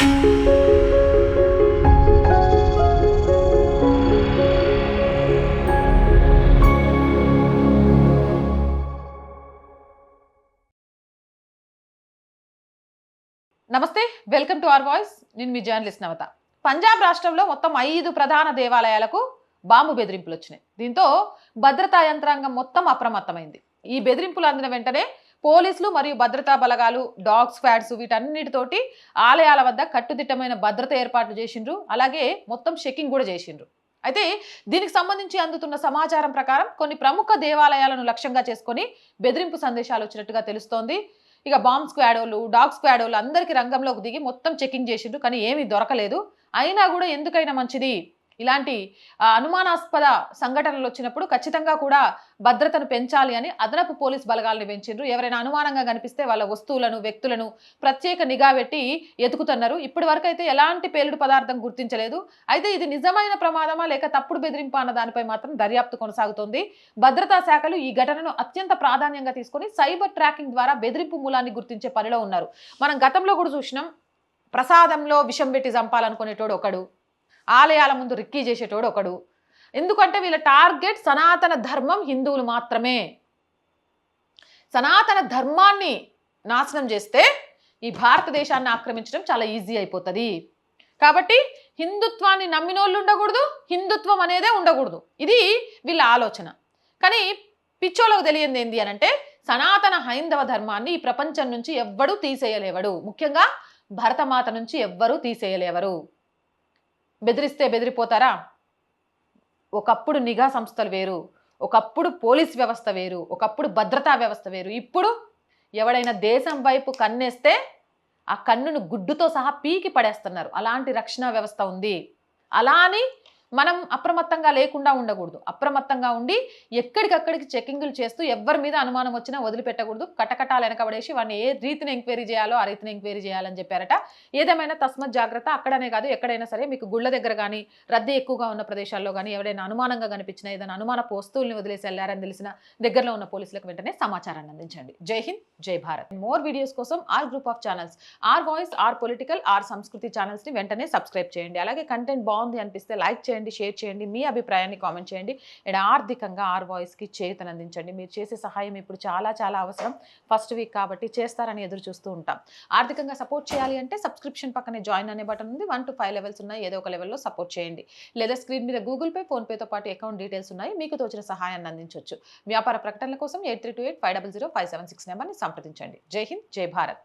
నమస్తే, welcome to our voice. నేను మీ journalist నవత. పంజాబ్ రాష్ట్రంలో మొత్తం 5 ప్రధాన దేవాలయాలకు బాంబు బెదిరింపులు వచ్చినాయి. దీంతో భద్రతా యంత్రాంగం మొత్తం అప్రమత్తమైంది. ఈ బెదిరింపులు అందిన వెంటనే పోలీసులు మరియు భద్రతా బలగాలు, డాగ్ స్క్వాడ్స్ వీటన్నిటితోటి ఆలయాల వద్ద కట్టుదిట్టమైన భద్రత ఏర్పాట్లు చేసిండ్రు. అలాగే మొత్తం చెకింగ్ కూడా చేసిండ్రు. అయితే దీనికి సంబంధించి అందుతున్న సమాచారం ప్రకారం కొన్ని ప్రముఖ దేవాలయాలను లక్ష్యంగా చేసుకొని బెదిరింపు సందేశాలు వచ్చినట్టుగా తెలుస్తోంది. ఇక బాంబ్ స్క్వాడోళ్ళు, డాగ్ స్క్వాడోళ్ళు అందరికీ రంగంలోకి దిగి మొత్తం చెకింగ్ చేసిండ్రు. కానీ ఏమీ దొరకలేదు. అయినా కూడా ఎందుకైనా మంచిది, ఇలాంటి అనుమానాస్పద సంఘటనలు వచ్చినప్పుడు ఖచ్చితంగా కూడా భద్రతను పెంచాలి అని అదనపు పోలీస్ బలగాలను పెంచిండ్రు. ఎవరైనా అనుమానంగా కనిపిస్తే వాళ్ళ వస్తువులను, వ్యక్తులను ప్రత్యేక నిఘా పెట్టి ఎతుకుతున్నారు. ఇప్పటి వరకు అయితే ఎలాంటి పేలుడు పదార్థం గుర్తించలేదు. అయితే ఇది నిజమైన ప్రమాదమా లేక తప్పుడు బెదిరింపా అన్న దానిపై మాత్రం దర్యాప్తు కొనసాగుతోంది. భద్రతా శాఖలు ఈ ఘటనను అత్యంత ప్రాధాన్యంగా తీసుకొని సైబర్ ట్రాకింగ్ ద్వారా బెదిరింపు మూలాన్ని గుర్తించే పనిలో ఉన్నారు. మనం గతంలో కూడా చూసినాం, ప్రసాదంలో విషం పెట్టి చంపాలనుకునేటోడు ఒకడు, ఆలయాల ముందు రిక్కీ చేసేటోడు ఒకడు. ఎందుకంటే వీళ్ళ టార్గెట్ సనాతన ధర్మం, హిందువులు మాత్రమే. సనాతన ధర్మాన్ని నాశనం చేస్తే ఈ భారతదేశాన్ని ఆక్రమించడం చాలా ఈజీ అయిపోతుంది. కాబట్టి హిందుత్వాన్ని నమ్మినోళ్ళు ఉండకూడదు, హిందుత్వం అనేదే ఉండకూడదు. ఇది వీళ్ళ ఆలోచన. కానీ పిచ్చోళ్ళకు తెలియంది ఏంది అనంటే, సనాతన హైందవ ధర్మాన్ని ఈ ప్రపంచం నుంచి ఎవ్వడూ తీసేయలేవడు. ముఖ్యంగా భరతమాత నుంచి ఎవ్వరూ తీసేయలేవరు. బెదిరిస్తే బెదిరిపోతారా? ఒకప్పుడు నిఘా సంస్థలు వేరు, ఒకప్పుడు పోలీస్ వ్యవస్థ వేరు, ఒకప్పుడు భద్రతా వ్యవస్థ వేరు. ఇప్పుడు ఎవడైనా దేశం వైపు కన్నేస్తే ఆ కన్నును గుడ్డుతో సహా పీకి పడేస్తున్నారు. అలాంటి రక్షణ వ్యవస్థ ఉంది. అలా అని మనం అప్రమత్తంగా లేకుండా ఉండకూడదు. అప్రమత్తంగా ఉండి ఎక్కడికక్కడికి చెకింగులు చేస్తూ ఎవరి మీద అనుమానం వచ్చినా వదిలిపెట్టకూడదు. కటకటాలు వెనకబడేసి వాడిని ఏ రీతిని ఎంక్వైరీ చేయాలో ఆ రీతిని ఎంక్వైరీ చేయాలని చెప్పారట. ఏదేమైనా తస్మత్ జాగ్రత్త. అక్కడనే కాదు, ఎక్కడైనా సరే మీకు గుళ్ళ దగ్గర కానీ, రద్దీ ఎక్కువగా ఉన్న ప్రదేశాల్లో కానీ ఎవరైనా అనుమానంగా కనిపించినా, ఏదైనా అనుమానపు వస్తువుల్ని వదిలేసి వెళ్ళారని తెలిసిన దగ్గరలో ఉన్న పోలీసులకు వెంటనే సమాచారాన్ని అందించండి. జై హింద్, జై భారత్. మోర్ వీడియోస్ కోసం our group of channels, our voice, our political, our Sanskriti channels ని వెంటనే సబ్స్క్రైబ్ చేయండి. అలాగే కంటెంట్ బాగుంది అనిపిస్తే లైక్ చేయండి, షేర్ చేయండి, మీ అభిప్రాయాన్ని కామెంట్ చేయండి. అండ్ ఆర్థికంగా ఆర్ వాయిస్కి చేయూతనందించండి. మీరు చేసే సహాయం ఇప్పుడు చాలా చాలా అవసరం. ఫస్ట్ వీక్ కాబట్టి చేస్తారని ఎదురు చూస్తూ ఉంటాం. ఆర్థికంగా సపోర్ట్ చేయాలి అంటే సబ్స్క్రిప్షన్ పక్కనే జాయిన్ అనే బటన్ ఉంది. 1 to 5 లెవెల్స్ ఉన్నాయి. ఏదో ఒక లెవెల్లో సపోర్ట్ చేయండి. లేదా స్క్రీన్ మీద గూగుల్ పే, ఫోన్ పేతో పాటు అకౌంట్ డీటెయిల్స్ ఉన్నాయి. మీకు తోచిన సహాయాన్ని అందించవచ్చు. వ్యాపార ప్రకటనల కోసం 8328500576 నెంబర్ని సంప్రదించండి. జై హింద్, జై భారత్.